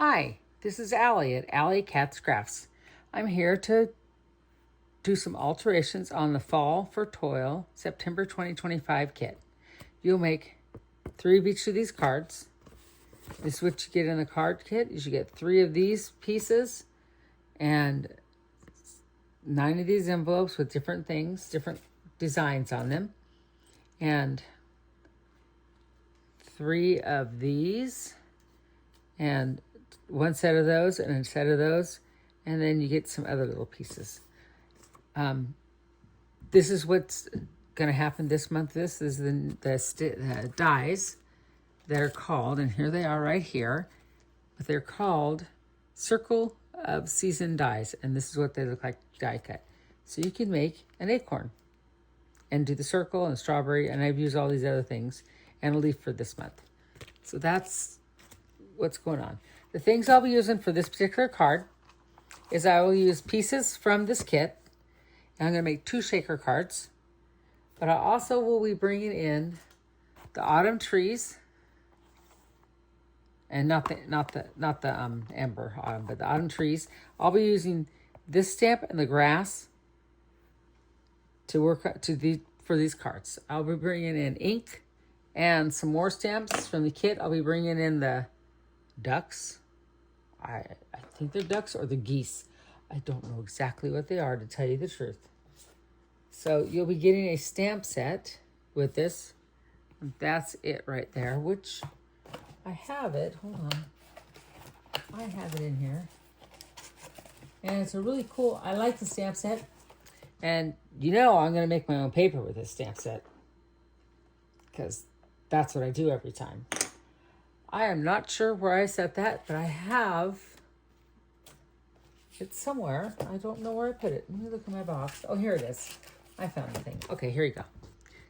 Hi, this is Allie at Allie Cats Crafts. I'm here to do some alterations on the Fall for Toil September 2025 kit. You'll make 3 of each of these cards. This is what you get in the card kit. Is you get 3 of these pieces and 9 of these envelopes with different things, different designs on them, and 3 of these and 1 set of those and a set of those, and then you get some other little pieces. This is what's going to happen this month. This is the dies that are called, and here they are right here, but they're called Circle of Season dies, and this is what they look like die cut. So you can make an acorn and do the circle and strawberry, and I've used all these other things, and a leaf for this month. So that's what's going on. The things I'll be using for this particular card is I will use pieces from this kit, and I'm going to make 2 shaker cards, but I also will be bringing in the autumn trees, and not the amber autumn, but the autumn trees. I'll be using this stamp and the grass to work for these cards. I'll be bringing in ink and some more stamps from the kit. I'll be bringing in the ducks. I think they're ducks or the geese. I don't know exactly what they are, to tell you the truth. So you'll be getting a stamp set with this. That's it right there, which I have it. Hold on. I have it in here. And it's a really cool, I like the stamp set. And you know I'm going to make my own paper with this stamp set, because that's what I do every time. I am not sure where I set that, but I have it somewhere. I don't know where I put it. Let me look in my box. Oh, here it is. I found the thing. Okay, here you go.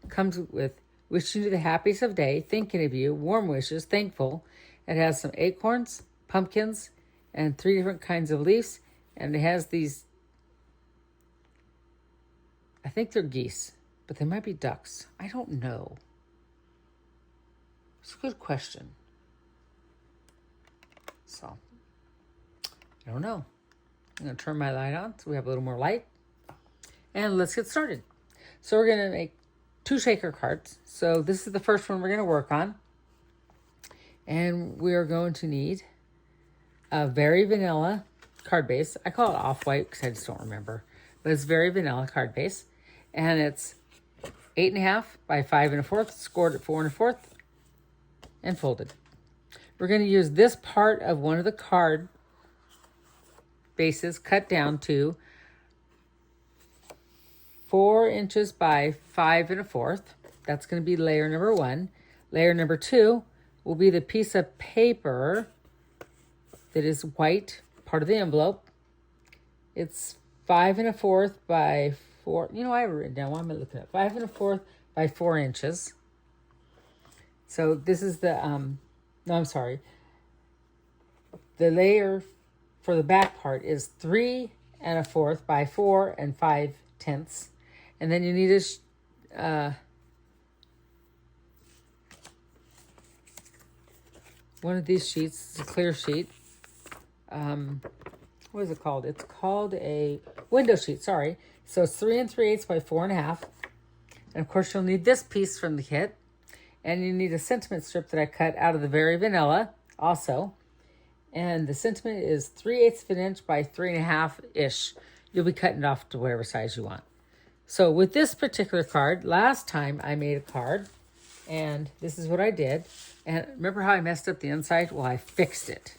Comes with wishing you the happiest of day, thinking of you, warm wishes, thankful. It has some acorns, pumpkins, and 3 different kinds of leaves. And it has these, I think they're geese, but they might be ducks. I don't know. It's a good question. So, I don't know. I'm going to turn my light on so we have a little more light. And let's get started. So we're going to make 2 shaker cards. So this is the first one we're going to work on. And we are going to need a very vanilla card base. I call it off-white because I just don't remember. But it's very vanilla card base. And it's 8.5 by 5 1/4, scored at 4 1/4, and folded. We're going to use this part of one of the card bases cut down to 4 inches by 5 1/4. That's going to be layer number 1. Layer number 2 will be the piece of paper that is white, part of the envelope. It's 5 1/4 by 4. You know, I have it written down. Why am I looking at 5 1/4 by 4 inches. So this is the no, I'm sorry. The layer for the back part is 3 1/4 by 4 5/10. And then you need one of these sheets. It's a clear sheet. What is it called? It's called a window sheet, sorry. So it's 3 3/8 by 4 1/2. And of course you'll need this piece from the kit. And you need a sentiment strip that I cut out of the Very Vanilla also. And the sentiment is 3/8 of an inch by 3 1/2-ish. You'll be cutting it off to whatever size you want. So with this particular card, last time I made a card, and this is what I did. And remember how I messed up the inside? Well, I fixed it.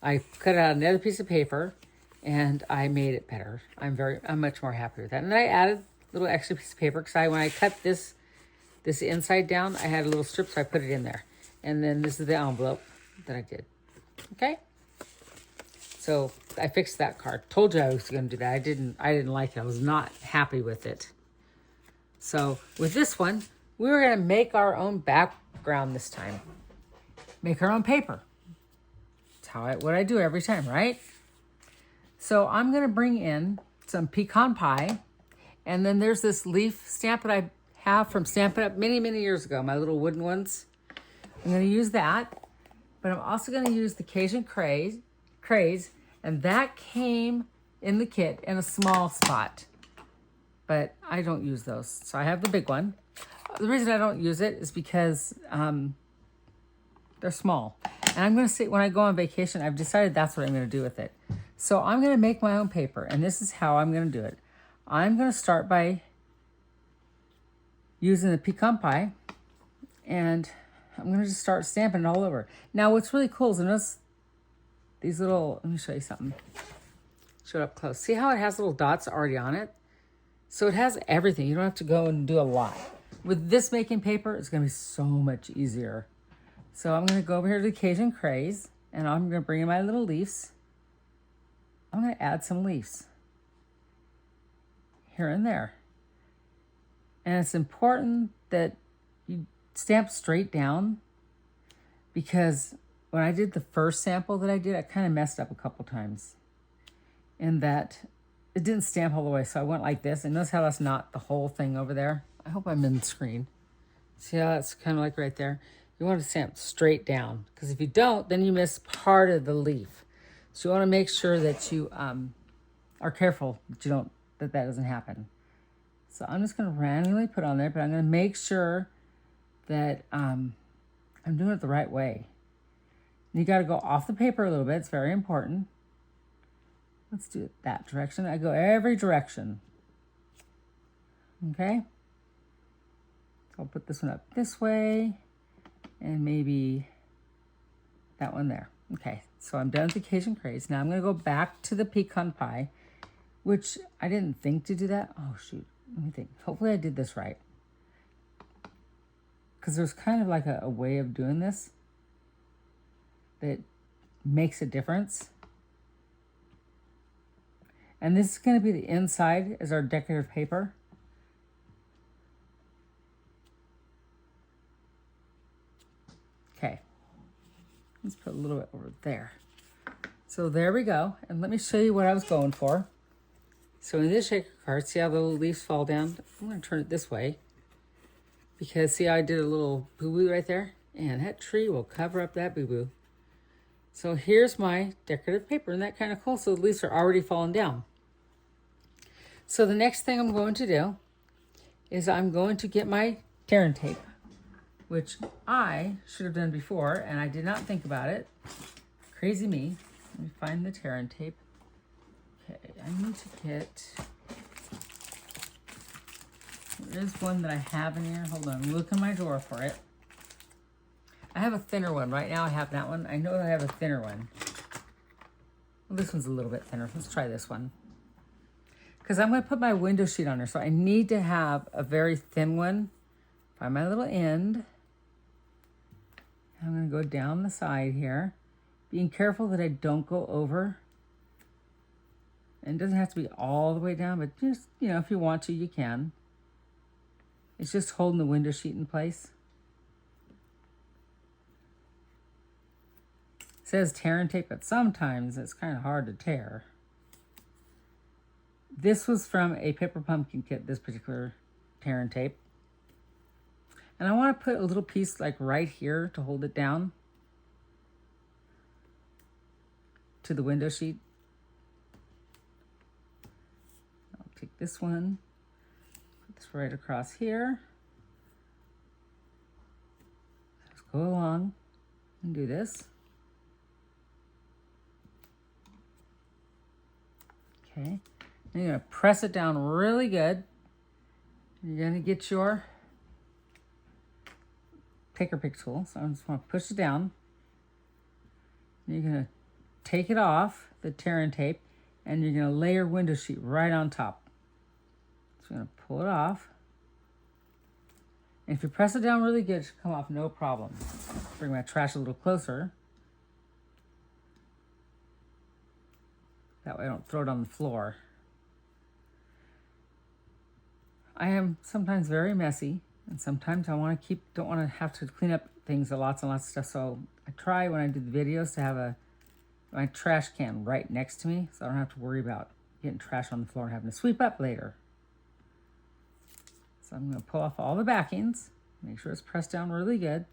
I cut out another piece of paper, and I made it better. I'm much more happy with that. And then I added a little extra piece of paper, because when I cut this inside down, I had a little strip, so I put it in there. And then this is the envelope that I did. Okay? So I fixed that card. Told you I was going to do that. I didn't like it. I was not happy with it. So with this one, we were going to make our own background this time. Make our own paper. That's what I do every time, right? So I'm going to bring in some pecan pie. And then there's this leaf stamp that I have from Stampin' Up! Many, many years ago. My little wooden ones. I'm going to use that. but I'm also going to use the Cajun Craze, and that came in the kit in a small spot, but I don't use those. So I have the big one. The reason I don't use it is because they're small. And I'm going to say, when I go on vacation, I've decided that's what I'm going to do with it. So I'm going to make my own paper, and this is how I'm going to do it. I'm going to start by using the pecan pie, and I'm going to just start stamping it all over. Now, what's really cool is notice these little, let me show you something. Show it up close. See how it has little dots already on it? So it has everything. You don't have to go and do a lot. With this making paper, it's going to be so much easier. So I'm going to go over here to the Cajun Craze, and I'm going to bring in my little leaves. I'm going to add some leaves here and there. And it's important that you stamp straight down, because when I did the first sample that I did, I kind of messed up a couple times in that it didn't stamp all the way. So I went like this, and notice how that's not the whole thing over there. I hope I'm in the screen. See how that's kind of like right there? You want to stamp straight down, because if you don't, then you miss part of the leaf. So you want to make sure that you are careful that you don't, that doesn't happen. So I'm just going to randomly put on there, but I'm going to make sure that I'm doing it the right way. And you got to go off the paper a little bit. It's very important. Let's do it that direction. I go every direction. Okay. So I'll put this one up this way, and maybe that one there. Okay, so I'm done with the Cajun Craze. Now I'm going to go back to the pecan pie, which I didn't think to do that. Oh, shoot. Let me think. Hopefully I did this right, because there's kind of like a way of doing this that makes a difference. And this is going to be the inside as our decorative paper. Okay, let's put a little bit over there. So there we go. And let me show you what I was going for. So in this shaker card, see how the little leaves fall down? I'm going to turn it this way, because see how I did a little boo-boo right there? And that tree will cover up that boo-boo. So here's my decorative paper. Isn't that kind of cool? So the leaves are already falling down. So the next thing I'm going to do is I'm going to get my tear and tape, which I should have done before, and I did not think about it. Crazy me. Let me find the tear and tape. Okay, I need to get, there is one that I have in here. Hold on, look in my drawer for it. I have a thinner one. Right now I have that one. I know I have a thinner one. Well, this one's a little bit thinner. Let's try this one, because I'm going to put my window sheet on there. So I need to have a very thin one. Find my little end. I'm going to go down the side here, being careful that I don't go over. And it doesn't have to be all the way down, but just, you know, if you want to, you can. It's just holding the window sheet in place. It says tear and tape, but sometimes it's kind of hard to tear. This was from a paper pumpkin kit, this particular tear and tape. And I want to put a little piece like right here to hold it down to the window sheet. I'll take this one, put this right across here. Just go along and do this. Okay. And you're going to press it down really good. You're going to get your pick tool. So I just want to push it down. You're going to take it off the tear and tape, and you're going to lay your window sheet right on top. So I'm going to pull it off. And if you press it down really good, it should come off no problem. Bring my trash a little closer. That way I don't throw it on the floor. I am sometimes very messy, and sometimes I don't want to have to clean up things, lots and lots of stuff. So I try when I do the videos to have my trash can right next to me, so I don't have to worry about getting trash on the floor and having to sweep up later. So I'm going to pull off all the backings, make sure it's pressed down really good.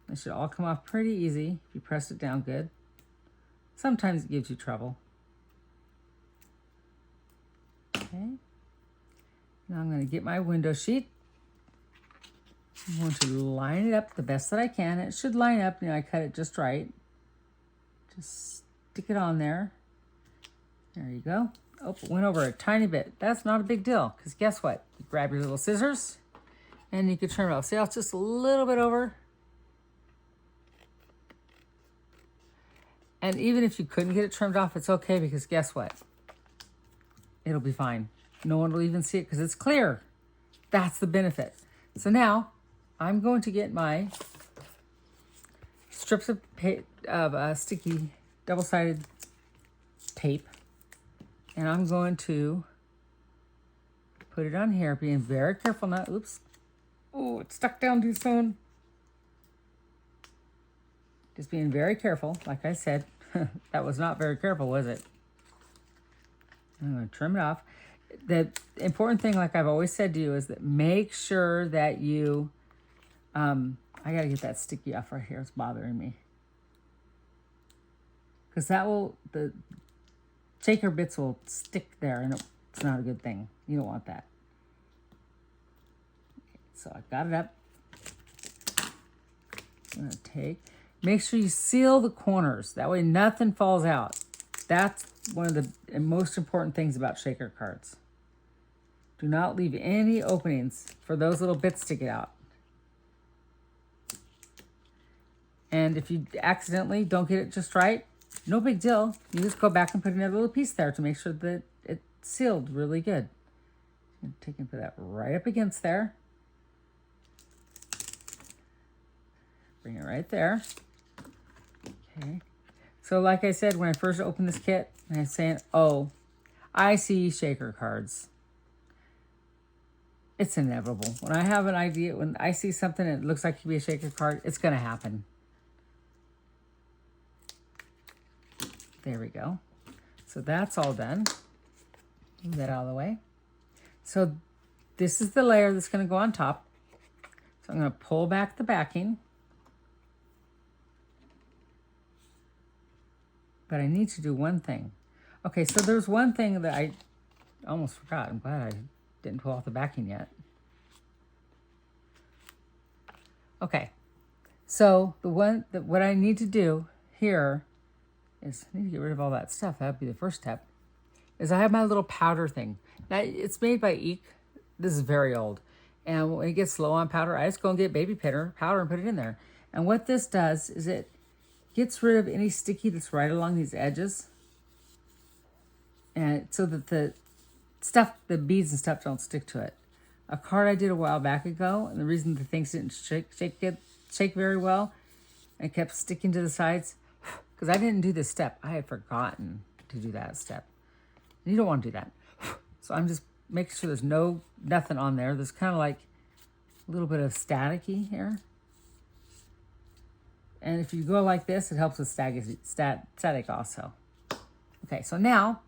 They should all come off pretty easy if you press it down good. Sometimes it gives you trouble. Okay. Now I'm going to get my window sheet. I'm going to line it up the best that I can. It should line up, I cut it just right. Just stick it on there. There you go. Oh, it went over a tiny bit. That's not a big deal, because guess what? You grab your little scissors, and you can trim it off. See how it's just a little bit over? And even if you couldn't get it trimmed off, it's okay, because guess what? It'll be fine. No one will even see it because it's clear. That's the benefit. So now I'm going to get my strips of sticky double-sided tape, and I'm going to put it on here, being very careful not, oops. Oh, it stuck down too soon. Just being very careful, like I said. That was not very careful, was it? I'm going to trim it off. The important thing, like I've always said to you, is that make sure that you, I got to get that sticky off right here. It's bothering me. Because that will, the shaker bits will stick there, and it's not a good thing. You don't want that. Okay, so I got it up. I'm going to make sure you seal the corners. That way nothing falls out. That's one of the most important things about shaker cards. Do not leave any openings for those little bits to get out. And if you accidentally don't get it just right, no big deal. You just go back and put another little piece there to make sure that it's sealed really good. I'm take and put that right up against there. Bring it right there. Okay. So like I said, when I first opened this kit, and I'm saying, oh, I see shaker cards. It's inevitable. When I have an idea, when I see something that looks like it could be a shaker card, it's going to happen. There we go. So that's all done. Move that out of the way. So this is the layer that's going to go on top. So I'm going to pull back the backing. But I need to do one thing. Okay, so there's one thing that I almost forgot. I'm glad I didn't pull off the backing yet. Okay, so what I need to do here is I need to get rid of all that stuff. That'd be the first step. Is I have my little powder thing. Now it's made by Eek. This is very old, and when it gets low on powder, I just go and get baby powder and put it in there. And what this does is it gets rid of any sticky that's right along these edges, and so that the beads and stuff don't stick to it. A card I did a while back ago, and the reason the things didn't shake very well and kept sticking to the sides, because I didn't do this step. I had forgotten to do that step. And you don't want to do that. So I'm just making sure there's nothing on there. There's kind of like a little bit of staticky here. And if you go like this, it helps with static also. Okay, so now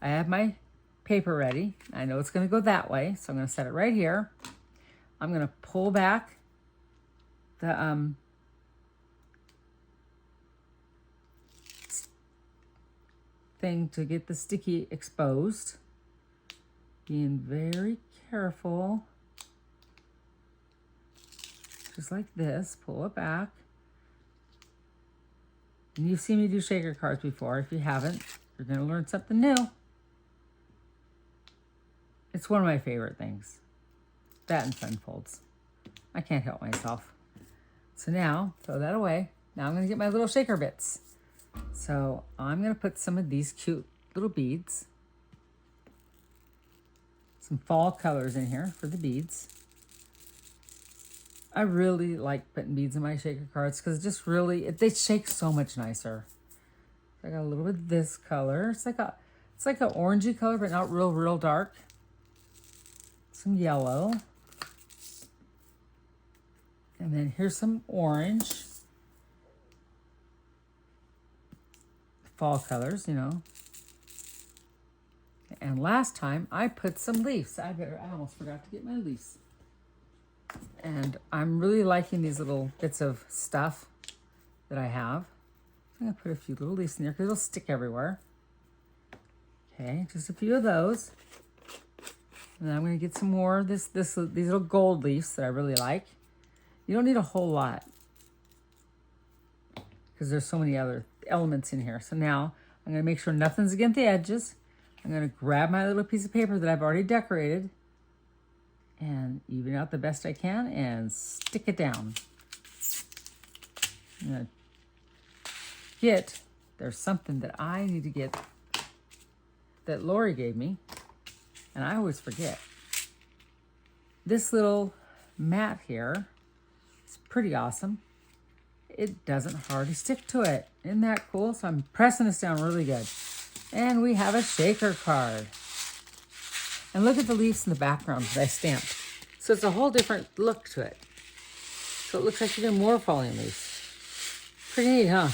I have my paper ready. I know it's going to go that way, so I'm going to set it right here. I'm going to pull back the thing to get the sticky exposed. Being very careful. Just like this. Pull it back. And you've seen me do shaker cards before. If you haven't, you're going to learn something new. It's one of my favorite things. That and fun folds. I can't help myself. So now, throw that away. Now I'm going to get my little shaker bits. So I'm going to put some of these cute little beads. Some fall colors in here for the beads. I really like putting beads in my shaker cards because it just really, they shake so much nicer. I got a little bit of this color. It's like an orangey color, but not real dark. Some yellow. And then here's some orange. Fall colors, you know. And last time I put some leaves. I almost forgot to get my leaves. And I'm really liking these little bits of stuff that I have. I'm going to put a few little leaves in there because it'll stick everywhere. Okay, just a few of those. And then I'm going to get some more of these little gold leaves that I really like. You don't need a whole lot because there's so many other elements in here. So now I'm going to make sure nothing's against the edges. I'm going to grab my little piece of paper that I've already decorated and even out the best I can and stick it down. I'm going to there's something that I need to get that Lori gave me, and I always forget. This little mat here is pretty awesome. It doesn't hardly stick to it. Isn't that cool? So I'm pressing this down really good. And we have a shaker card. And look at the leaves in the background that I stamped. So it's a whole different look to it. So it looks like even more falling leaves. Pretty neat, huh?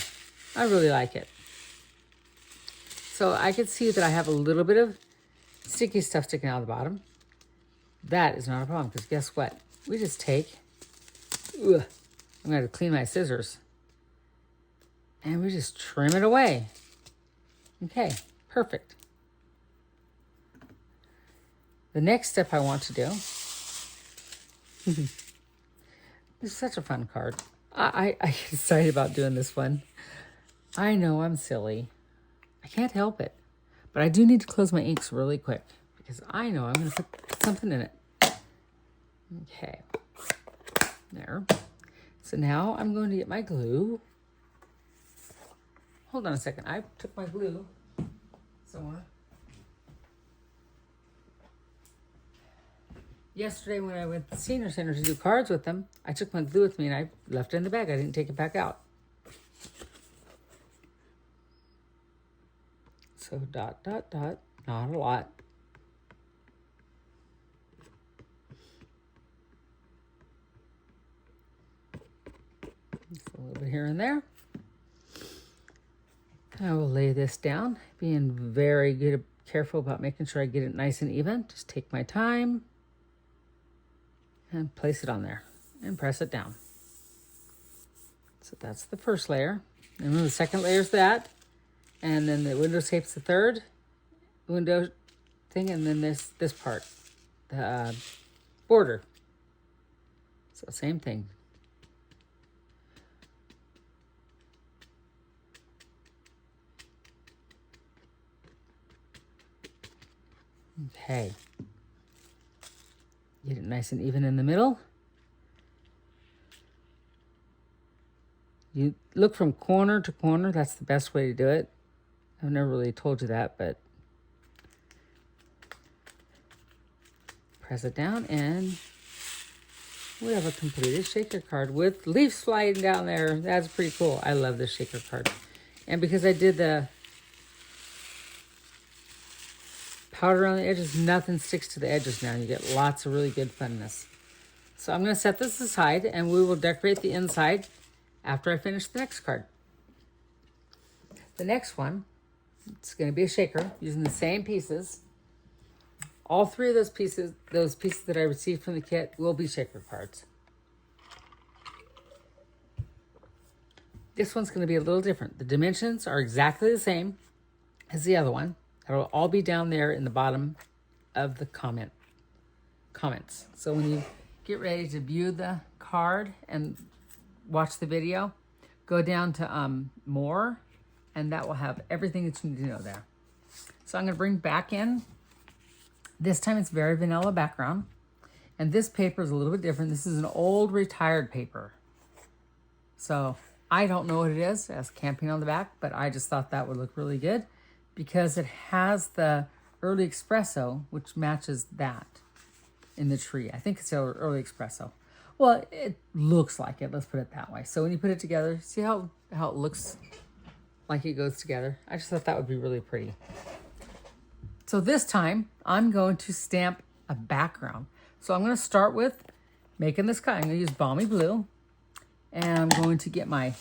I really like it. So I can see that I have a little bit of sticky stuff sticking out of the bottom. That is not a problem because guess what? We just take, I'm going to clean my scissors, and we just trim it away. Okay, perfect. The next step I want to do, it's such a fun card. I get excited about doing this one. I know I'm silly. I can't help it. But I do need to close my inks really quick because I know I'm going to put something in it. Okay. There. So now I'm going to get my glue. Hold on a second. I took my glue somewhere. Yesterday when I went to the senior center to do cards with them, I took my glue with me and I left it in the bag. I didn't take it back out. So dot, dot, dot. Not a lot. Just a little bit here and there. I will lay this down, being very good, careful about making sure I get it nice and even. Just take my time and place it on there and press it down. So that's the first layer. And then the second layer is that. And then the window shape's the third window thing. And then this part, the border. So same thing. Okay. Get it nice and even in the middle. You look from corner to corner. That's the best way to do it. I've never really told you that, but press it down and we have a completed shaker card with leaves sliding down there. That's pretty cool. I love this shaker card. And because I did the powder on the edges, nothing sticks to the edges now. You get lots of really good funness. So I'm going to set this aside and we will decorate the inside after I finish the next card. The next one, it's going to be a shaker using the same pieces. All three of those pieces that I received from the kit will be shaker cards. This one's going to be a little different. The dimensions are exactly the same as the other one. It'll all be down there in the bottom of the comments. So when you get ready to view the card and watch the video, go down to more, and that will have everything that you need to know there. So I'm going to bring back in. This time it's very vanilla background. And this paper is a little bit different. This is an old retired paper. So I don't know what it is. It has camping on the back, but I just thought that would look really good because it has the early espresso, which matches that in the tree. I think it's early espresso. Well, it looks like it. Let's put it that way. So when you put it together, see how it looks like it goes together? I just thought that would be really pretty. So this time, I'm going to stamp a background. So I'm going to start with making this guy. I'm going to use Balmy Blue. And I'm going to get my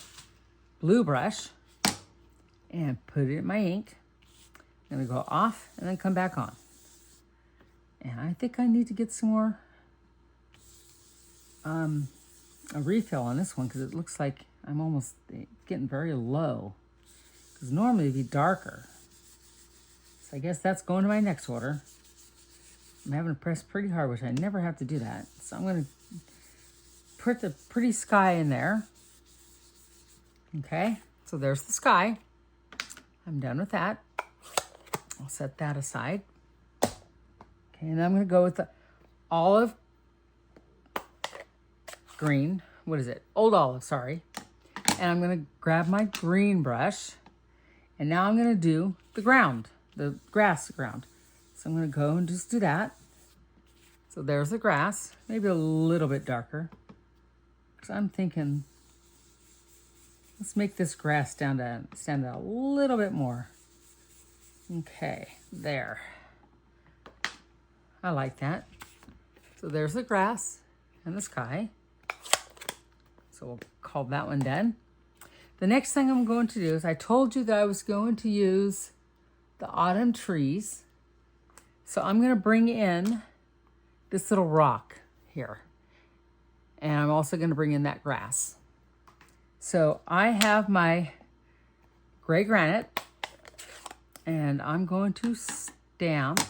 blue brush and put it in my ink. I'm going to go off and then come back on. And I think I need to get some more a refill on this one because it looks like I'm almost getting very low. Because normally it'd be darker. So I guess that's going to my next order. I'm having to press pretty hard, which I never have to do that. So I'm going to put the pretty sky in there. Okay, so there's the sky. I'm done with that. I'll set that aside. Okay, and I'm going to go with the olive green. What is it? Old olive, sorry. And I'm going to grab my green brush. And now I'm going to do the ground, the grass ground. So I'm going to go and just do that. So there's the grass, maybe a little bit darker. So I'm thinking, let's make this grass stand out a little bit more. Okay, there. I like that. So there's the grass and the sky. So we'll call that one done. The next thing I'm going to do is I told you that I was going to use the autumn trees. So I'm going to bring in this little rock here. And I'm also going to bring in that grass. So I have my gray granite. And I'm going to stamp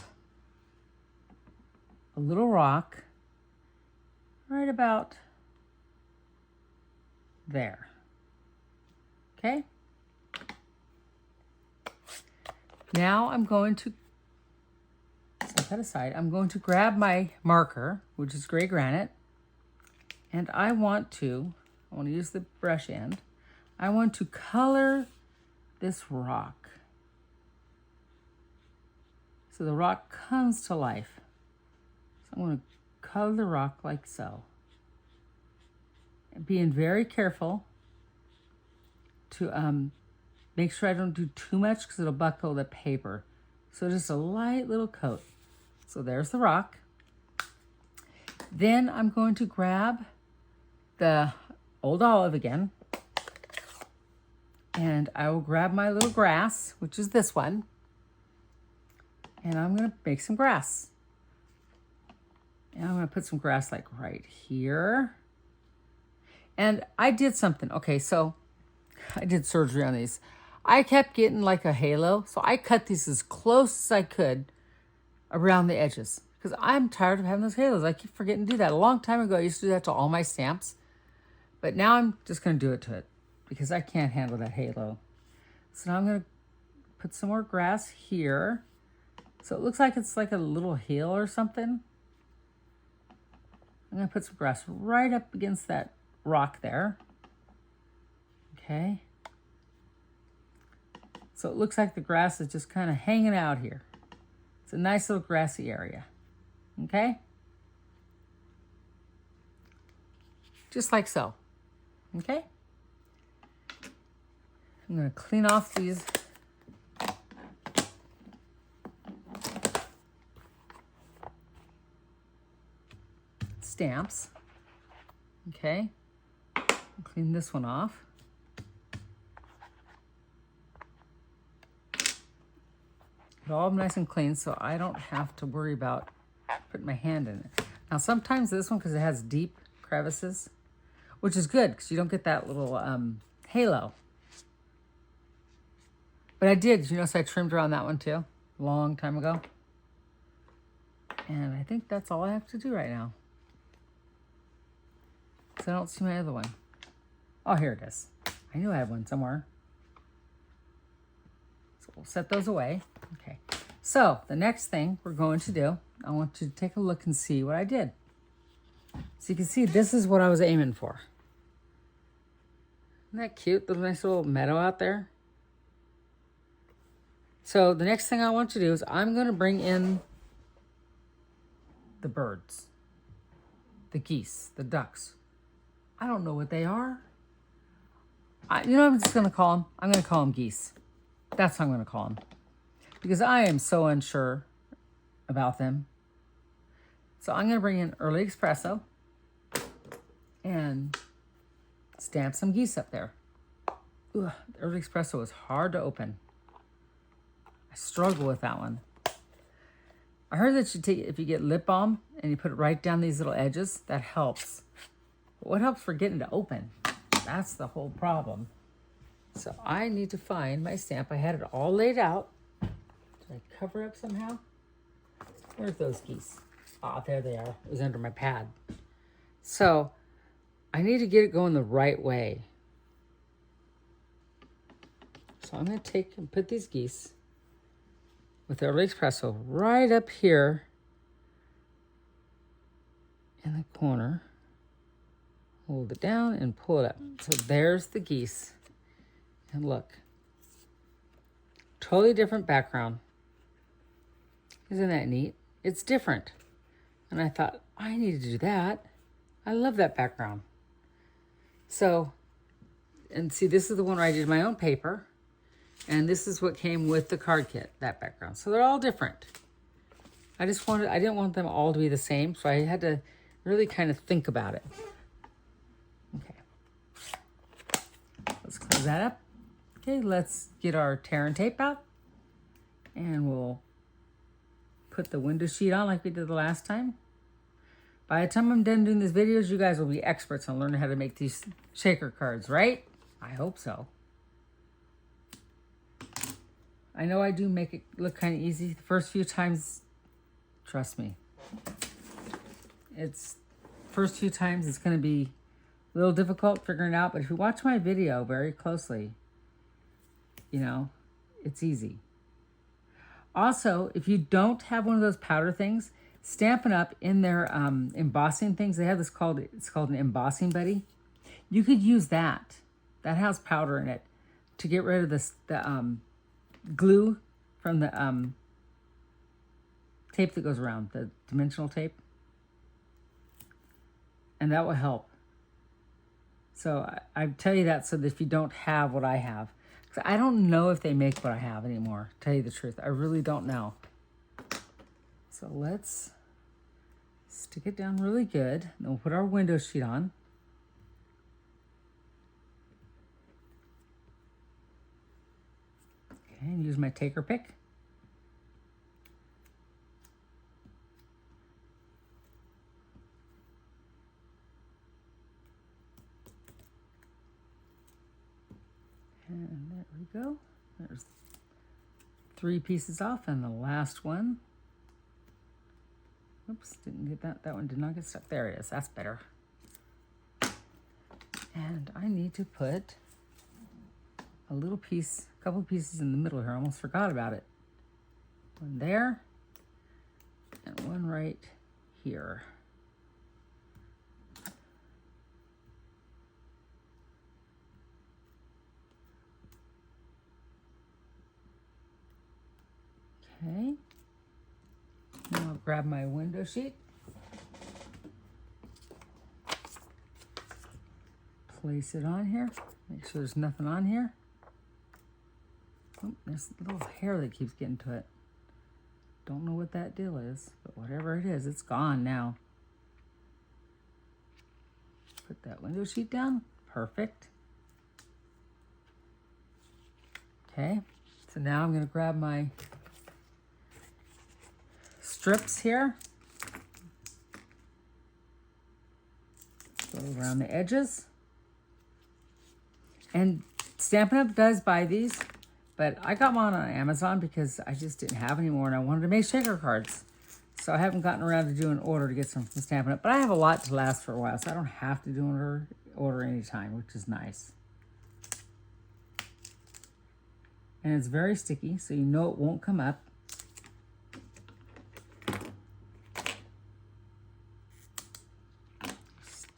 a little rock right about there. Okay? Now I'm going to set that aside. I'm going to grab my marker, which is gray granite, and I want to use the brush end. I want to color this rock. So the rock comes to life. So I'm going to color the rock like so. And being very careful to make sure I don't do too much because it'll buckle the paper. So just a light little coat. So there's the rock. Then I'm going to grab the old olive again. And I will grab my little grass, which is this one. And I'm going to make some grass. And I'm going to put some grass like right here. And I did something. Okay, so I did surgery on these. I kept getting like a halo. So I cut these as close as I could around the edges. Because I'm tired of having those halos. I keep forgetting to do that. A long time ago, I used to do that to all my stamps. But now I'm just going to do it to it. Because I can't handle that halo. So now I'm going to put some more grass here. So it looks like it's like a little hill or something. I'm going to put some grass right up against that rock there. Okay. So it looks like the grass is just kind of hanging out here. It's a nice little grassy area. Okay. Just like so. Okay. I'm going to clean off these stamps. Okay. Clean this one off. Get all nice and clean so I don't have to worry about putting my hand in it. Now sometimes this one, because it has deep crevices, which is good because you don't get that little halo. But I did, you notice I trimmed around that one too, a long time ago. And I think that's all I have to do right now. So I don't see my other one. Oh, here it is. I knew I had one somewhere. So we'll set those away. Okay. So the next thing we're going to do, I want to take a look and see what I did. So you can see this is what I was aiming for. Isn't that cute? The nice little meadow out there. So the next thing I want to do is I'm going to bring in the birds, the geese, the ducks. I don't know what they are. You know what I'm just going to call them? I'm going to call them geese. That's what I'm going to call them. Because I am so unsure about them. So I'm going to bring in early espresso and stamp some geese up there. Ugh, the early espresso is hard to open. I struggle with that one. I heard that if you get lip balm and you put it right down these little edges, that helps. But what helps for getting to open? That's the whole problem. So I need to find my stamp. I had it all laid out. Did I cover up somehow? Where's those geese? Ah, there they are. It was under my pad. So I need to get it going the right way. So I'm going to take and put these geese with their espresso right up here in the corner. Hold it down and pull it up. So there's the geese. And look. Totally different background. Isn't that neat? It's different. And I thought, I need to do that. I love that background. So, and see, this is the one where I did my own paper. And this is what came with the card kit, that background. So they're all different. I didn't want them all to be the same. So I had to really kind of think about it. Okay. Let's close that up. Okay, let's get our tear and tape out. And we'll put the window sheet on like we did the last time. By the time I'm done doing these videos, you guys will be experts on learning how to make these shaker cards, right? I hope so. I know I do make it look kind of easy. The first few times, trust me. First few times it's going to be a little difficult figuring it out, but if you watch my video very closely, you know, it's easy. Also, if you don't have one of those powder things, Stampin' Up! In their embossing things, they have this it's called an embossing buddy. You could use that. That has powder in it to get rid of the glue from the tape that goes around, the dimensional tape. And that will help. So I tell you that so that if you don't have what I have. I don't know if they make what I have anymore, to tell you the truth. I really don't know. So let's stick it down really good. Then we'll put our window sheet on. Okay, and use my taker pick. And there we go. There's 3 pieces off and the last one. Oops, didn't get that. That one did not get stuck. There it is. That's better. And I need to put a little piece, a couple pieces in the middle here. I almost forgot about it. One there and one right here. Okay, now I'll grab my window sheet, place it on here, make sure there's nothing on here. Oh, there's a little hair that keeps getting to it. Don't know what that deal is, but whatever it is, it's gone now. Put that window sheet down, perfect. Okay, so now I'm gonna grab my strips here. Go around the edges. And Stampin' Up! Does buy these, but I got mine on Amazon because I just didn't have any more and I wanted to make shaker cards. So I haven't gotten around to doing an order to get some from Stampin' Up! But I have a lot to last for a while, so I don't have to do an order anytime, which is nice. And it's very sticky, so you know it won't come up.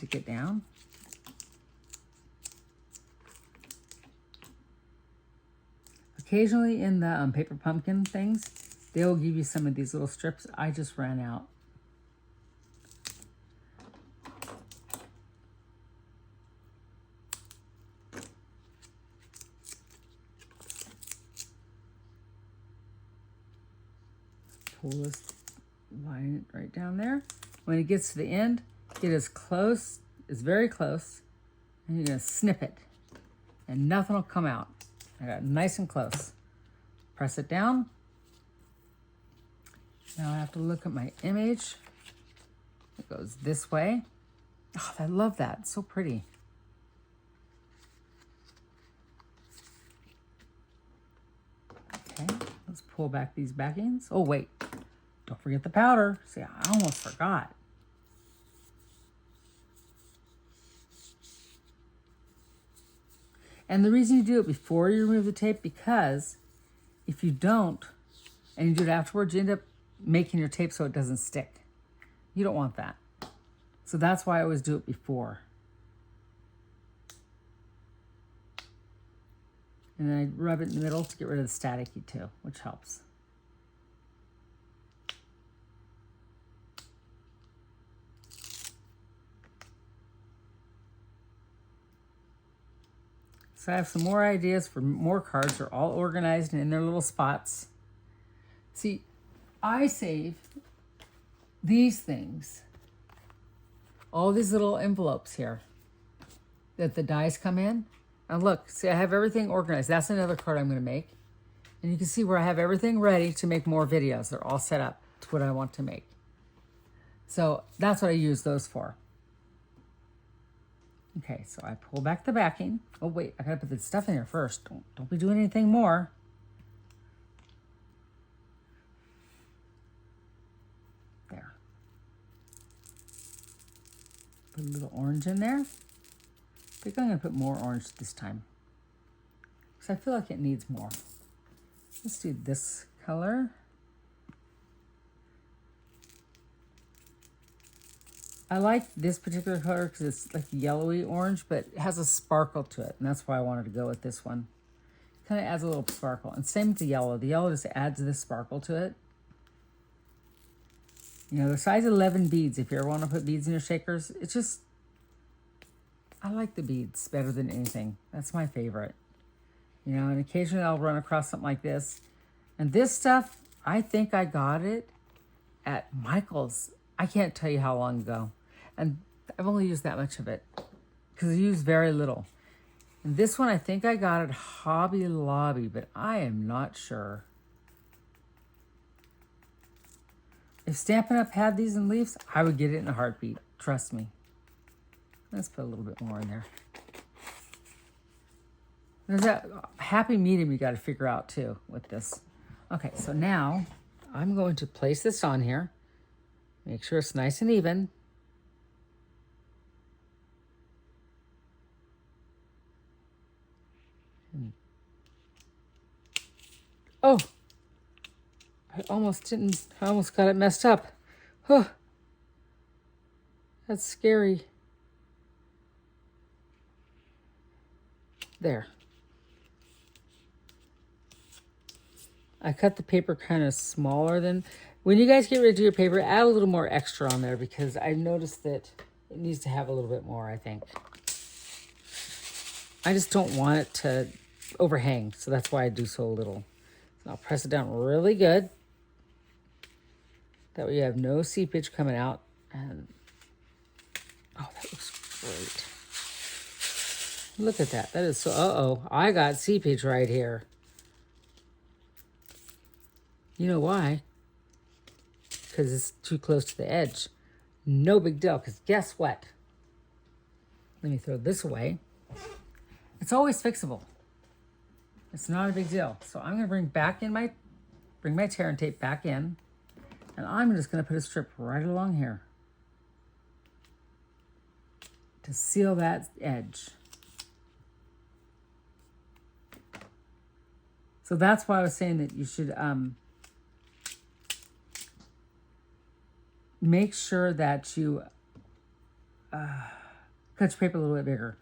Stick it down. Occasionally in the paper pumpkin things, they'll give you some of these little strips. I just ran out. Pull this line right down there. When it gets to the end, get as close, as very close, and you're gonna snip it, and nothing will come out. I got it nice and close. Press it down. Now I have to look at my image. It goes this way. Oh, I love that. It's so pretty. Okay, let's pull back these backings. Oh, wait. Don't forget the powder. See, I almost forgot. And the reason you do it before you remove the tape, because if you don't, and you do it afterwards, you end up making your tape so it doesn't stick. You don't want that. So that's why I always do it before. And then I rub it in the middle to get rid of the staticky too, which helps. So I have some more ideas for more cards. They're all organized and in their little spots. See, I save these things, all these little envelopes here that the dies come in. And look, see, I have everything organized. That's another card I'm going to make. And you can see where I have everything ready to make more videos. They're all set up to what I want to make. So that's what I use those for. Okay, so I pull back the backing. Oh, wait, I got to put the stuff in here first. Don't be doing anything more. There. Put a little orange in there. I think I'm going to put more orange this time, because I feel like it needs more. Let's do this color. I like this particular color because it's like yellowy orange, but it has a sparkle to it, and that's why I wanted to go with this one. Kind of adds a little sparkle. And same with the yellow. The yellow just adds this sparkle to it. You know, the size 11 beads, if you ever want to put beads in your shakers, it's just, I like the beads better than anything. That's my favorite. You know, and occasionally I'll run across something like this. And this stuff, I think I got it at Michael's. I can't tell you how long ago. And I've only used that much of it because I use very little. And this one I think I got at Hobby Lobby, but I am not sure. If Stampin' Up! Had these in leaves, I would get it in a heartbeat. Trust me. Let's put a little bit more in there. There's that happy medium you got to figure out too with this. Okay, so now I'm going to place this on here. Make sure it's nice and even. Oh, I almost got it messed up. Oh, that's scary. There. I cut the paper kind of smaller than, when you guys get ready to do your paper, add a little more extra on there because I noticed that it needs to have a little bit more, I think. I just don't want it to overhang, so that's why I do so little. So I'll press it down really good. That way you have no seepage coming out. And oh, that looks great. Look at that. That is so, uh-oh, I got seepage right here. You know why? Because it's too close to the edge. No big deal, because guess what? Let me throw this away. It's always fixable. It's not a big deal. So I'm going to bring my tear and tape back in, and I'm just going to put a strip right along here to seal that edge. So that's why I was saying that you should make sure that you cut your paper a little bit bigger.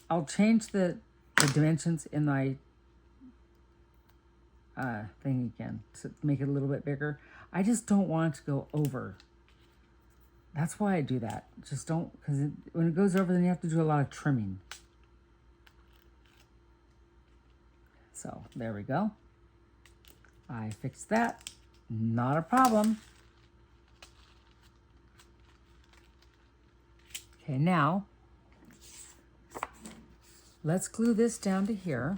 I'll change the dimensions in my thing again to make it a little bit bigger. I just don't want it to go over. That's why I do that. Just don't, because when it goes over, then you have to do a lot of trimming. So there we go. I fixed that. Not a problem. Okay, now let's glue this down to here.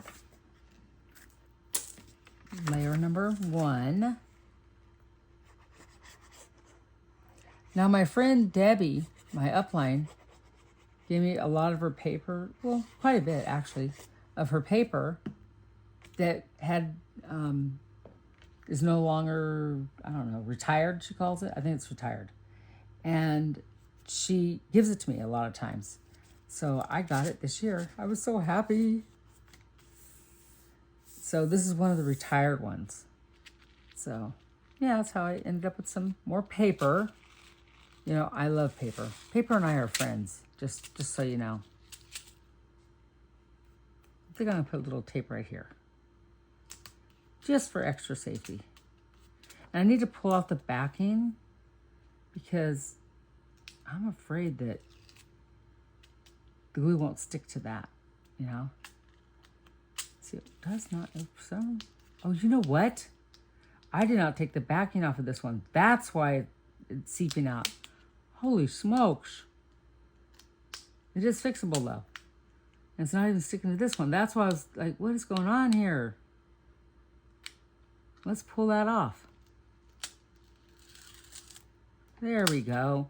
Layer number 1. Now my friend Debbie my upline, gave me a lot of her paper, well, quite a bit actually, of her paper that had, is no longer, I don't know, retired, she calls it. I think it's retired. And she gives it to me a lot of times. So I got it this year. I was so happy. So this is one of the retired ones. So yeah, that's how I ended up with some more paper. You know, I love paper. Paper and I are friends, just so you know. I think I'm gonna put a little tape right here, just for extra safety. And I need to pull out the backing because I'm afraid that the glue won't stick to that, you know? See, it does not, oops, oh, you know what? I did not take the backing off of this one. That's why it's seeping out. Holy smokes. It is fixable though. And it's not even sticking to this one. That's why I was like, what is going on here? Let's pull that off. There we go.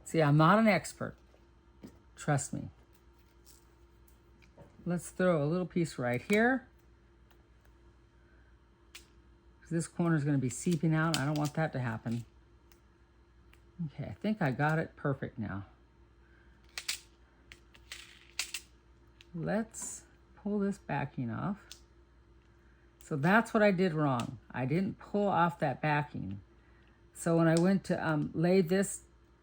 See, I'm not an expert. Trust me. Let's throw a little piece right here. This corner is going to be seeping out. I don't want that to happen. Okay, I think I got it perfect now. Let's pull this backing off. So that's what I did wrong. I didn't pull off that backing. So when I went to lay this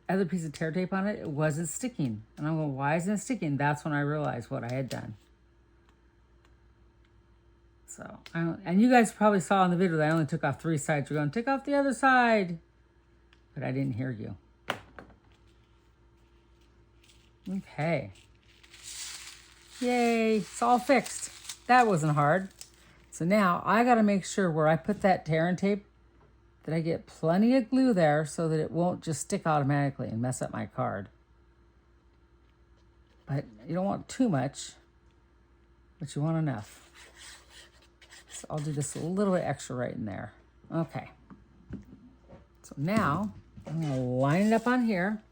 other piece of tear tape on it, it wasn't sticking. And I'm going, why isn't it sticking? That's when I realized what I had done. So, and you guys probably saw in the video that I only took off 3 sides. You're going, take off the other side. But I didn't hear you. Okay. Yay, it's all fixed. That wasn't hard. So now I got to make sure where I put that tear and tape that I get plenty of glue there so that it won't just stick automatically and mess up my card. But you don't want too much, but you want enough. So I'll do this a little bit extra right in there. Okay. So now I'm going to line it up on here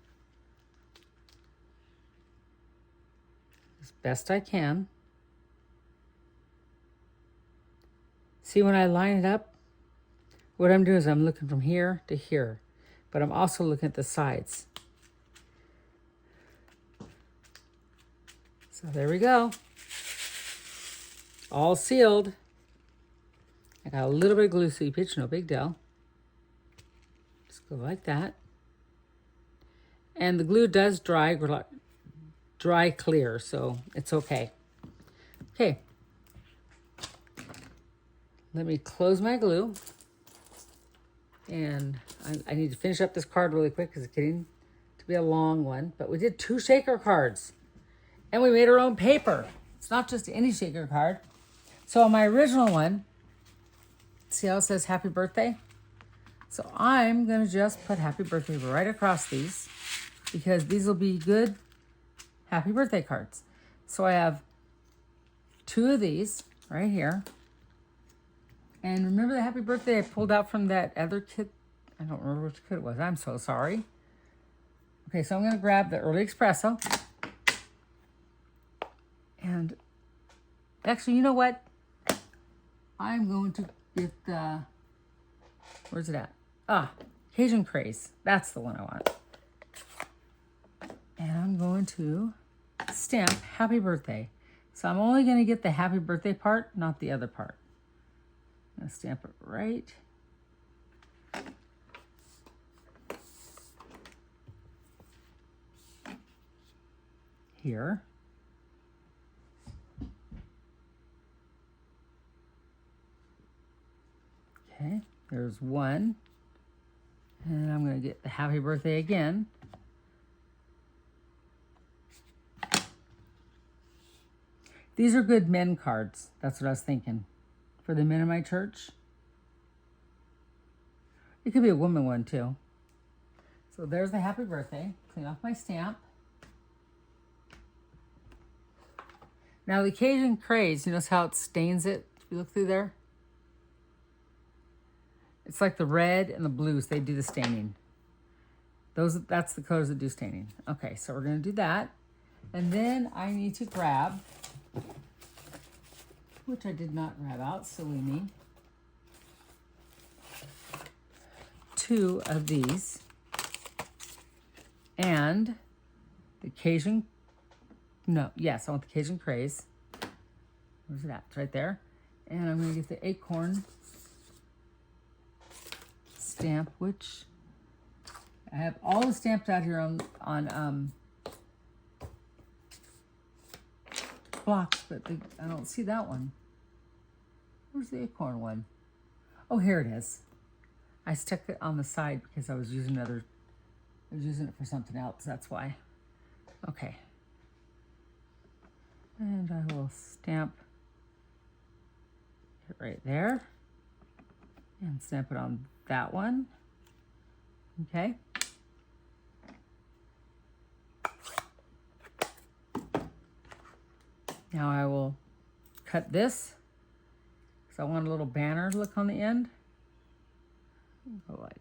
as best I can. See, when I line it up, what I'm doing is I'm looking from here to here, but I'm also looking at the sides. So there we go. All sealed. I got a little bit of glue seepage, no big deal. Just go like that. And the glue does dry clear, so it's okay. Okay. Let me close my glue. And I need to finish up this card really quick because it's getting to be a long one. But we did 2 shaker cards. And we made our own paper. It's not just any shaker card. So on my original one, see how it says happy birthday? So I'm going to just put happy birthday right across these because these will be good happy birthday cards. So I have 2 of these right here. And remember the happy birthday I pulled out from that other kit? I don't remember which kit it was. I'm so sorry. Okay, so I'm going to grab the early espresso. And actually, you know what? I'm going to get the, where's it at? Ah, Cajun Craze. That's the one I want. And I'm going to stamp happy birthday. So I'm only going to get the happy birthday part, not the other part. I'm going to stamp it right here. Okay, there's one. And I'm going to get the happy birthday again. These are good men cards. That's what I was thinking. For the men in my church. It could be a woman one too. So there's the happy birthday. Clean off my stamp. Now the Cajun Craze, you notice how it stains it? If you look through there. It's like the red and the blues. They do the staining. That's the colors that do staining. Okay, so we're going to do that. And then I need to grab, which I did not grab out, silly me, 2 of these. And the Cajun, no, yes, I want the Cajun Craze. Where's it at? It's right there. And I'm going to get the acorn stamp, which I have all the stamps out here on blocks, but I don't see that one. Where's the acorn one? Oh, here it is. I stuck it on the side because I was using it for something else. That's why. Okay. And I will stamp it right there and stamp it on that one. Okay. Now I will cut this because I want a little banner look on the end. Go like,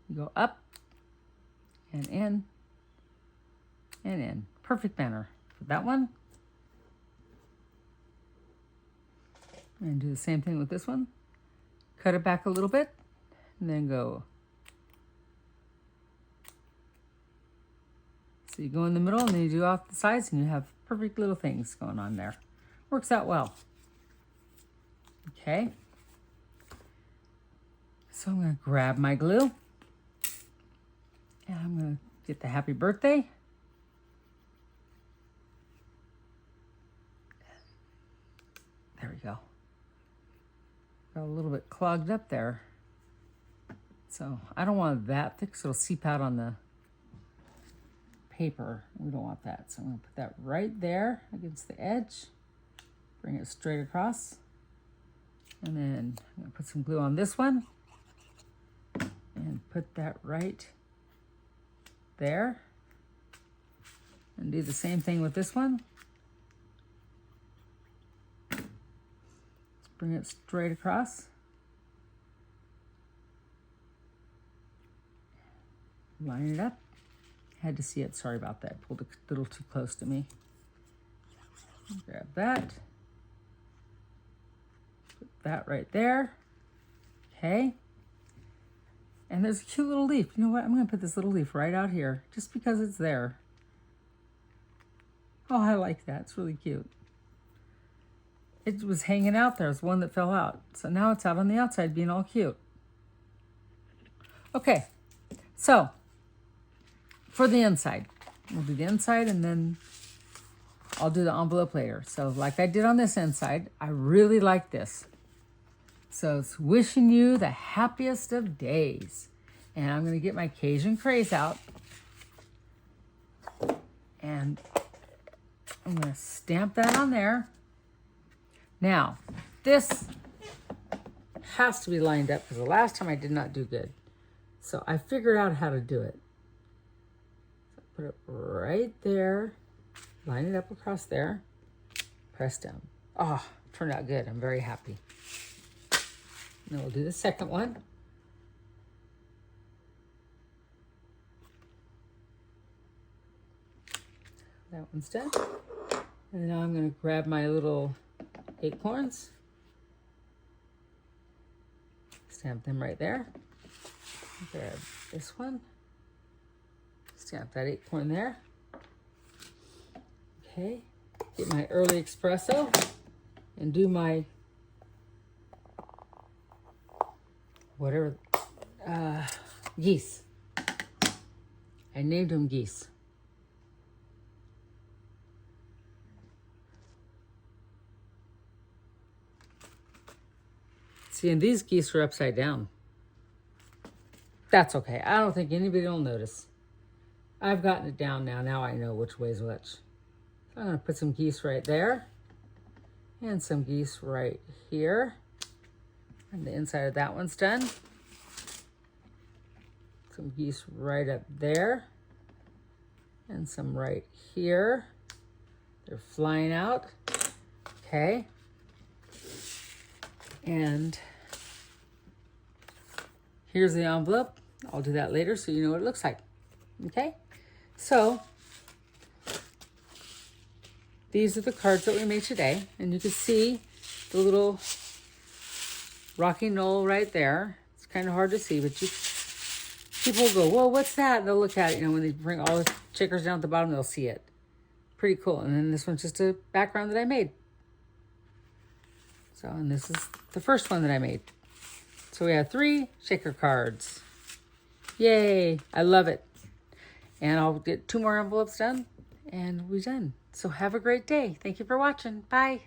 you go up and in and in. Perfect banner for that one. And do the same thing with this one. Cut it back a little bit and then go. So you go in the middle and then you do off the sides and you have perfect little things going on there. Works out well. Okay. So I'm going to grab my glue and I'm going to get the happy birthday. There we go. Got a little bit clogged up there. So I don't want it that thick so it'll seep out on the paper. We don't want that. So I'm going to put that right there against the edge. Bring it straight across. And then I'm going to put some glue on this one. And put that right there. And do the same thing with this one. Let's bring it straight across. Line it up. Had to see it, sorry about that. Pulled it a little too close to me. Grab that. Put that right there. Okay. And there's a cute little leaf. You know what? I'm going to put this little leaf right out here just because it's there. Oh, I like that. It's really cute. It was hanging out there. It was one that fell out. So now it's out on the outside being all cute. Okay. So for the inside, we'll do the inside and then I'll do the envelope later. So like I did on this inside, I really like this. So it's wishing you the happiest of days. And I'm going to get my Cajun Craze out. And I'm going to stamp that on there. Now, this has to be lined up because the last time I did not do good. So I figured out how to do it. So put it right there. Line it up across there. Press down. Oh, turned out good. I'm very happy. Then we'll do the second one. That one's done. And now I'm going to grab my little acorns. Stamp them right there. Grab this one. Stamp that acorn there. Okay. Get my early espresso and do my whatever, geese. I named them geese. See, and these geese are upside down. That's okay. I don't think anybody will notice. I've gotten it down now. Now I know which way is which. So I'm going to put some geese right there. And some geese right here. And the inside of that one's done. Some geese right up there. And some right here. They're flying out. Okay. And here's the envelope. I'll do that later so you know what it looks like. Okay? So these are the cards that we made today. And you can see the little rocky knoll right there. It's kind of hard to see, but people will go, whoa, what's that? And they'll look at it. You know, when they bring all the checkers down at the bottom, they'll see it. Pretty cool. And then this one's just a background that I made. So, and this is the first one that I made. So we have 3 shaker cards. Yay, I love it. And I'll get 2 more envelopes done and we're done. So have a great day. Thank you for watching. Bye.